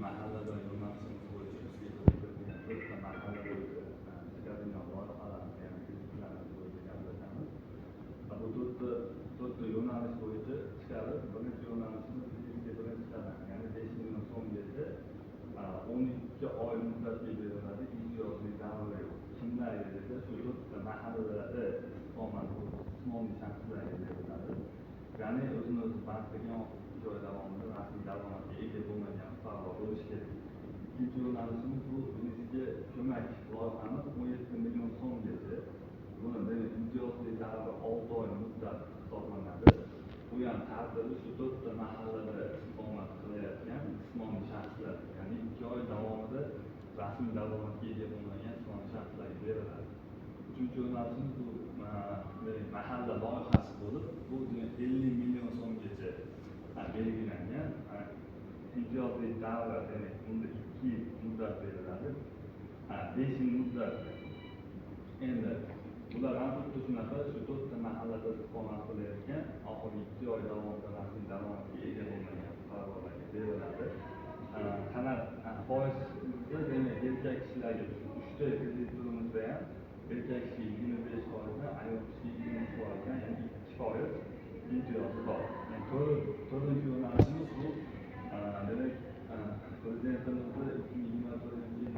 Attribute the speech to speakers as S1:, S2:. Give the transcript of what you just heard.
S1: mahallalar yo'nalishimiz bo'yicha to'rtta mahalla bo'yicha chiqarilgan loyihalarni yana hujjatlarni bo'yicha gaplashamiz. Bu to'rtta yo'nalish bo'yicha chiqarib, birinchi yo'nalishimiz birinchi qadam, ya'ni 5 million so'mgacha 12 oy muddatga beriladi imtiyozli davra. Kimlarga desa, shu to'rtta mahallalarda istiqomat jismoniy shaxslarga beriladi. Ya'ni o'zini o'zi band qilgan joy davomida rasmiy daromadga ega bo'lmagan fuqaro bo'lishi kerak. Ikkinchi yo'nalishimiz bu bizga ko'mak loyihamiz 17 million so'mgacha. Buni demak imtiyozli davra 6 oy muddat hisoblanadi. Bu ham ta'siri shu to'rtta mahallada istiqomat qilayotgan jismoniy shaxslar, ya'ni 2 oy davomida rasmiy daromadga ega bo'lmagan jismoniy shaxslarga beriladi. Uchinchi yo'nalishimiz bu mahalla loyihasi bo'lib, bu 50 million so'mgacha belgilangan imtiyozli davra, demak bunda 2 yil muddat beriladi. 5 yil muddat. Endi bular ham xuddi shunaqa, shu to'rtta mahallada istiqomat qilayotgan oxirgi 2 oy davomida rasmiy daromadga ega bo'lmagan fuqarolarga beriladi. Foizda demak erkak kishilarga 3ta kredit turimizda ham erkak kishiga 25%, ayol kishiga 23%, ya'ni 2% imtiyozi bor. To'rtinchi yo'nalishimiz bu demak Prezidentimizning 2021